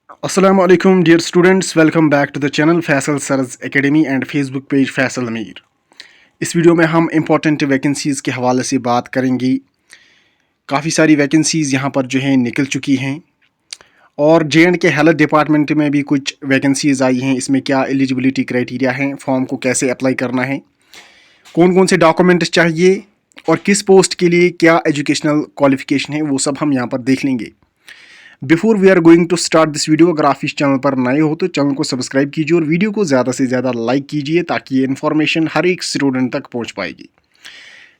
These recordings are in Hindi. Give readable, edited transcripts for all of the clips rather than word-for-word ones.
Assalamu alaikum dear students, welcome back to the channel Faisal Sar's Academy and Facebook page Faisal Amir। इस वीडियो में हम इम्पॉर्टेंट वैकेंसीज़ के हवाले से बात करेंगे। काफ़ी सारी वैकेंसीज़ यहाँ पर जो हैं निकल चुकी हैं और जे.एंड के हेल्थ डिपार्टमेंट में भी कुछ वैकेंसीज़ आई हैं। इसमें क्या एलिजिबिलिटी क्राइटेरिया हैं, फॉर्म को कैसे अप्लाई करना है, कौन कौन से डॉक्यूमेंट्स चाहिए और किस पोस्ट के लिए क्या एजुकेशनल क्वालिफिकेशन है, वो सब हम यहाँ पर देख लेंगे। Before we are going to start this video, अगर आप इस चैनल पर नए हो तो चैनल को सब्सक्राइब कीजिए और वीडियो को ज़्यादा से ज़्यादा लाइक कीजिए ताकि ये इन्फॉर्मेशन हर एक स्टूडेंट तक पहुंच पाएगी।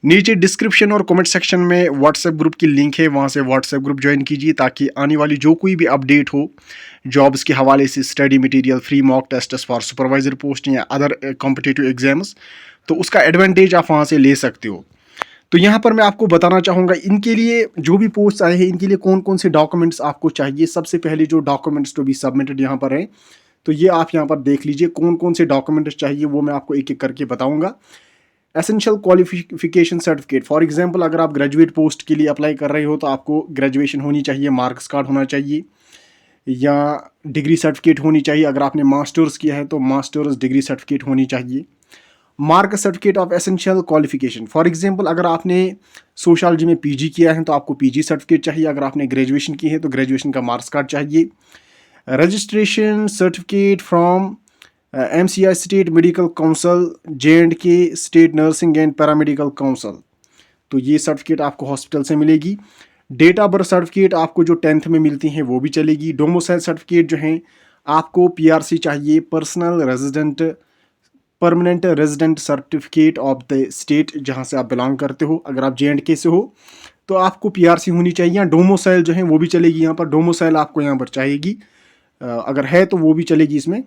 नीचे डिस्क्रिप्शन और कमेंट सेक्शन में व्हाट्सएप ग्रुप की लिंक है, वहां से व्हाट्सएप ग्रुप ज्वाइन कीजिए ताकि आने वाली जो कोई भी अपडेट हो जॉब्स के हवाले से, study material, free mock test for supervisor post या अदर कॉम्पिटिटिव एग्जाम्स, तो उसका एडवांटेज आप वहाँ से ले सकते हो। तो यहाँ पर मैं आपको बताना चाहूँगा इनके लिए जो भी पोस्ट आए हैं इनके लिए कौन कौन से डॉक्यूमेंट्स आपको चाहिए। सबसे पहले जो डॉक्यूमेंट्स टू बी सबमिटेड यहाँ पर हैं, तो ये आप यहाँ पर देख लीजिए कौन कौन से डॉक्यूमेंट्स चाहिए, वो मैं आपको एक एक करके बताऊँगा। Essential qualification certificate, for example अगर आप ग्रेजुएट पोस्ट के लिए अप्लाई कर रहे हो तो आपको ग्रेजुएशन होनी चाहिए, मार्क्स कार्ड होना चाहिए या डिग्री सर्टिफिकेट होनी चाहिए। अगर आपने मास्टर्स किया है तो मास्टर्स डिग्री सर्टिफिकेट होनी चाहिए। Mark certificate of essential qualification, for example अगर आपने सोशोलॉजी में पीजी किया है तो आपको पीजी सर्टिफिकेट चाहिए। अगर आपने ग्रेजुएशन की है तो ग्रेजुएशन का मार्क्स कार्ड चाहिए। Registration certificate from MCI state medical council, J&K state nursing and paramedical council, तो ये सर्टिफिकेट आपको हॉस्पिटल से मिलेगी। डेट ऑफ बर्थ सर्टिफिकेट आपको जो 10th में मिलती हैं वो भी चलेगी। डोमिसाइल सर्टिफिकेट जो है आपको PRC चाहिए, permanent resident certificate of the state जहाँ से आप बिलोंग करते हो। अगर आप J&K से हो तो आपको PRC होनी चाहिए, या डोमिसाइल जो है वो भी चलेगी। यहाँ पर डोमिसाइल आपको यहाँ पर चाहिएगी, अगर है तो वो भी चलेगी इसमें।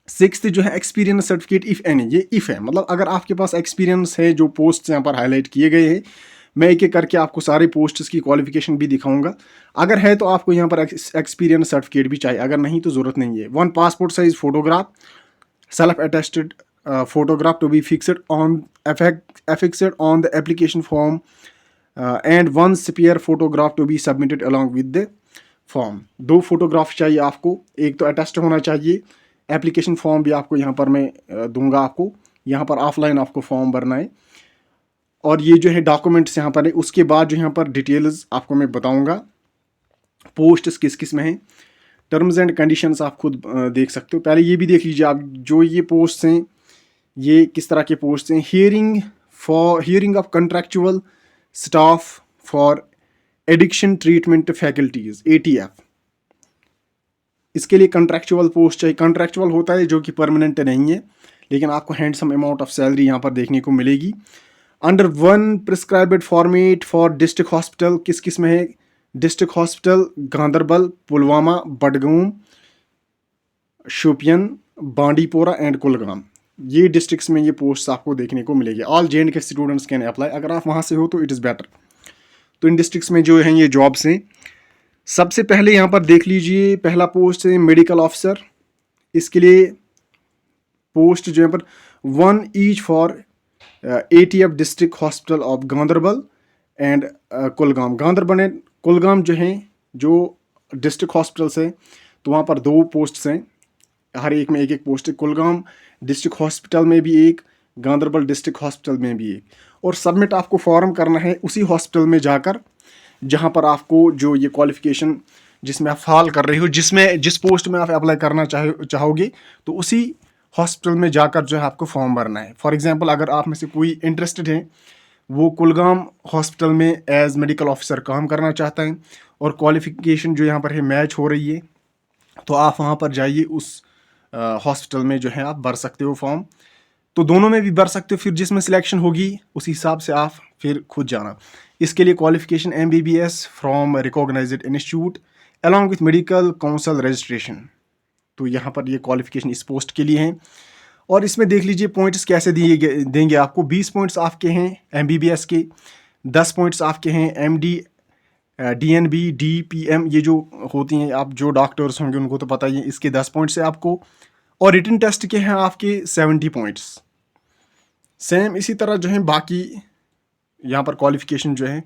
6th जो है एक्सपीरियंस सर्टिफिकेट इफ़ एनी, ये इफ़ है, मतलब अगर आपके पास एक्सपीरियंस है। जो पोस्ट यहाँ पर हाईलाइट किए गए हैं मैं एक एक करके आपको सारे पोस्ट्स की क्वालिफिकेशन भी दिखाऊंगा। अगर है तो आपको यहाँ पर एक्सपीरियंस सर्टिफिकेट भी चाहिए, अगर नहीं तो ज़रूरत नहीं है। 1 passport size photograph, self attested photograph to be affixed on the application form, and one spare photograph to be submitted along with the form। 2 photograph चाहिए आपको, एक तो अटेस्ट होना चाहिए। एप्लीकेशन फॉर्म भी आपको यहाँ पर मैं दूंगा, आपको यहाँ पर ऑफलाइन आपको फॉर्म भरना है। और ये जो है डॉक्यूमेंट्स यहाँ पर है। उसके बाद जो यहाँ पर डिटेल्स आपको मैं बताऊंगा पोस्ट्स किस किस में है। टर्म्स एंड कंडीशंस आप खुद देख सकते हो। पहले ये भी देख लीजिए आप, जो ये पोस्ट हैं ये किस तरह के पोस्ट हैं। Hearing of contractual staff for addiction treatment faculties, ATF, इसके लिए कंट्रैक्चुअल पोस्ट चाहिए। कंट्रैक्चुअल होता है जो कि परमानेंट नहीं है, लेकिन आपको हैंडसम अमाउंट ऑफ सैलरी यहाँ पर देखने को मिलेगी। Under 1 prescribed format for district hospital, किस किस में है। District hospital Ganderbal, Pulwama, Budgam, Shopian, Bandipora and Kulgam, ये डिस्ट्रिक्ट्स में ये पोस्ट आपको देखने को मिलेगी। All J&K students can apply, अगर आप वहाँ से हो तो इट इज़ बेटर। तो इन डिस्ट्रिक्ट्स में जो हैं ये जॉब्स हैं। सबसे पहले यहाँ पर देख लीजिए, पहला पोस्ट है मेडिकल ऑफिसर। इसके लिए पोस्ट जो है पर 1 each for ATF district hospital of Ganderbal and Kulgam. Ganderbal and Kulgam जो हैं जो डिस्ट्रिक्ट हॉस्पिटल्स हैं, तो वहाँ पर 2 पोस्ट्स हैं, हर एक में एक एक पोस्ट है। कुलगाम डिस्ट्रिक्ट हॉस्पिटल में भी एक, गांदरबल डिस्ट्रिक्ट हॉस्पिटल में भी एक। और सबमिट आपको फॉर्म करना है उसी हॉस्पिटल में जाकर जहाँ पर आपको जो ये क्वालिफिकेशन जिसमें आप फॉल कर रही हो, जिस पोस्ट में आप अप्लाई करना चाहोगे, तो उसी हॉस्पिटल में जाकर जो है आपको फॉर्म भरना है। फॉर एग्जांपल अगर आप में से कोई इंटरेस्टेड है, वो कुलगाम हॉस्पिटल में एज मेडिकल ऑफिसर काम करना चाहता है और क्वालिफिकेशन जो यहाँ पर है मैच हो रही है, तो आप वहाँ पर जाइए, उस हॉस्पिटल में जो है आप भर सकते हो फॉर्म। तो दोनों में भी भर सकते हो, फिर जिसमें सिलेक्शन होगी उस हिसाब से आप फिर खुद जाना। इसके लिए qualification MBBS from recognised institute along with medical council registration, तो यहाँ पर ये क्वालिफिकेशन इस पोस्ट के लिए हैं। और इसमें देख लीजिए पॉइंट्स कैसे देंगे आपको। 20 पॉइंट्स आपके हैं MBBS के, 10 पॉइंट्स आपके हैं MD, DNB, DPM, ये जो होती हैं, आप जो डॉक्टर्स होंगे उनको तो पता ही है, इसके 10 पॉइंट्स है आपको। और रिटन टेस्ट के हैं आपके 70 पॉइंट्स। सेम इसी तरह जो है बाकी यहाँ पर क्वालिफिकेशन जो है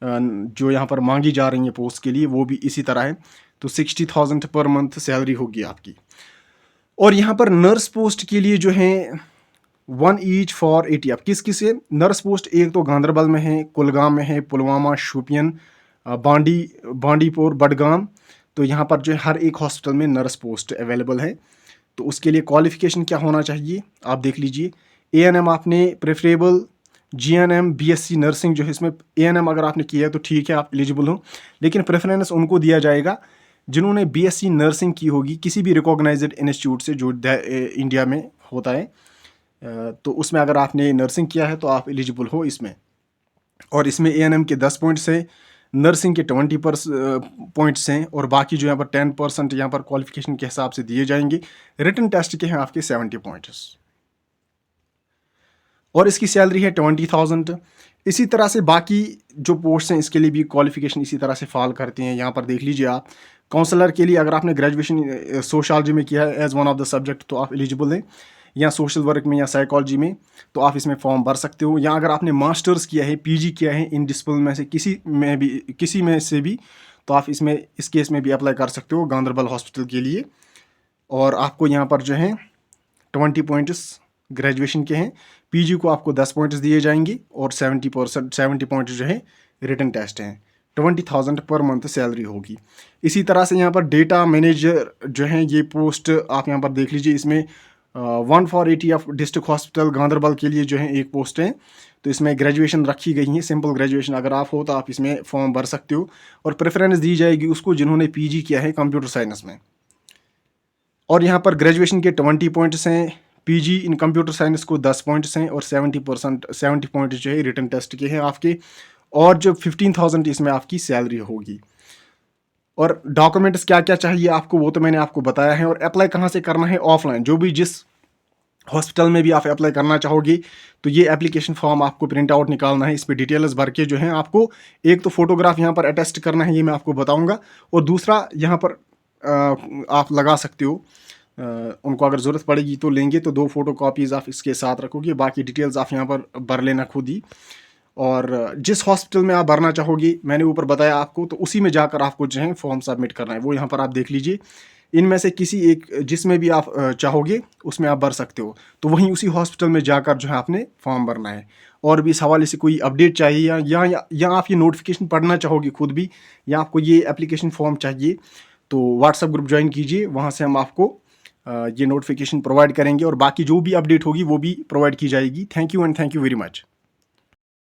जो यहाँ पर मांगी जा रही है पोस्ट के लिए, वो भी इसी तरह है। तो 60,000 पर मंथ सैलरी होगी आपकी। और यहाँ पर नर्स पोस्ट के लिए जो है 1 ईच फॉर 80। अब किस किस है नर्स पोस्ट? एक तो गांधरबल में है, कुलगाम में है, पुलवामा, शोपियन, बांडीपुर, बडगाम। तो यहाँ पर जो है हर एक हॉस्पिटल में नर्स पोस्ट अवेलेबल है। तो उसके लिए क्वालिफिकेशन क्या होना चाहिए आप देख लीजिए। ANM आपने प्रेफरेबल, GNM, BSc नर्सिंग जो है इसमें ANM अगर आपने किया है तो ठीक है, आप एलिजिबल हो। लेकिन प्रेफरेंस उनको दिया जाएगा जिन्होंने BSc नर्सिंग की होगी किसी भी रिकॉग्नाइज्ड इंस्टीट्यूट से जो इंडिया में होता है। तो उसमें अगर आपने नर्सिंग किया है तो आप एलिजिबल हो इसमें। और इसमें ANM के 10 पॉइंट्स हैं, नर्सिंग के 20 पॉइंट्स हैं, और बाकी जो यहाँ पर 10% यहाँ पर क्वालिफिकेशन के हिसाब से दिए जाएंगे। रिटन टेस्ट के हैं आपके 70 पॉइंट्स, और इसकी सैलरी है 20,000। इसी तरह से बाकी जो पोस्ट हैं इसके लिए भी क्वालिफिकेशन इसी तरह से फॉल करती हैं। यहाँ पर देख लीजिए आप, काउंसलर के लिए अगर आपने ग्रेजुएशन सोशलॉजी में किया है as one of the subject तो आप एलिजिबल हैं, या सोशल वर्क में या साइकोलॉजी में तो आप इसमें फॉर्म भर सकते हो। या अगर आपने मास्टर्स किया है, PG किया है इन डिसिप्लिन में से किसी में से भी तो आप इसमें इस केस में भी अप्लाई कर सकते हो गांधरबल हॉस्पिटल के लिए। और आपको यहाँ पर जो है 20 पॉइंट्स ग्रेजुएशन के हैं, PG को आपको 10 पॉइंट्स दिए जाएंगे, और 70 पॉइंट्स जो है रिटन टेस्ट हैं। 20,000 पर मंथ सैलरी होगी। इसी तरह से यहाँ पर डेटा मैनेजर जो है ये पोस्ट आप यहाँ पर देख लीजिए। इसमें 1 for 80 of district hospital Ganderbal के लिए जो है एक पोस्ट है। तो इसमें ग्रेजुएशन रखी गई है, सिंपल ग्रेजुएशन अगर आप हो तो आप इसमें फॉर्म भर सकते हो। और प्रेफरेंस दी जाएगी उसको जिन्होंने PG किया है कंप्यूटर साइंस में। और यहाँ पर ग्रेजुएशन के 20 पॉइंट्स हैं, PG इन कंप्यूटर साइंस को 10 पॉइंट्स हैं, और 70 पॉइंट जो है रिटन टेस्ट के हैं आपके। और जो 15,000 इसमें आपकी सैलरी होगी। और डॉक्यूमेंट्स क्या क्या चाहिए आपको वो तो मैंने आपको बताया है। और अप्लाई कहाँ से करना है? ऑफलाइन, जो भी जिस हॉस्पिटल में भी आप अप्लाई करना चाहोगे तो ये एप्लीकेशन फॉर्म आपको प्रिंट आउट निकालना है। इस पर डिटेल्स भर के जो है आपको एक तो फोटोग्राफ यहाँ पर अटेस्ट करना है, ये मैं आपको बताऊँगा। और दूसरा यहाँ पर आप लगा सकते हो, उनको अगर ज़रूरत पड़ेगी तो लेंगे, तो 2 फोटो कॉपीज़ आप इसके साथ रखोगे, बाकी डिटेल्स आप यहाँ पर भर लेना खुद ही। और जिस हॉस्पिटल में आप भरना चाहोगे मैंने ऊपर बताया आपको, तो उसी में जाकर आपको जो है फॉर्म सबमिट करना है। वो यहाँ पर आप देख लीजिए, इनमें से किसी एक जिसमें भी आप चाहोगे उसमें आप भर सकते हो। तो वहीं उसी हॉस्पिटल में जाकर जो है आपने फॉर्म भरना है। और भी इस हवाले से कोई अपडेट चाहिए या आप ये नोटिफिकेशन पढ़ना चाहोगे खुद भी, या आपको ये एप्लीकेशन फॉर्म चाहिए, तो व्हाट्सएप ग्रुप ज्वाइन कीजिए, वहाँ से हम आपको ये नोटिफिकेशन प्रोवाइड करेंगे। और बाकी जो भी अपडेट होगी वो भी प्रोवाइड की जाएगी। Thank you and thank you very much.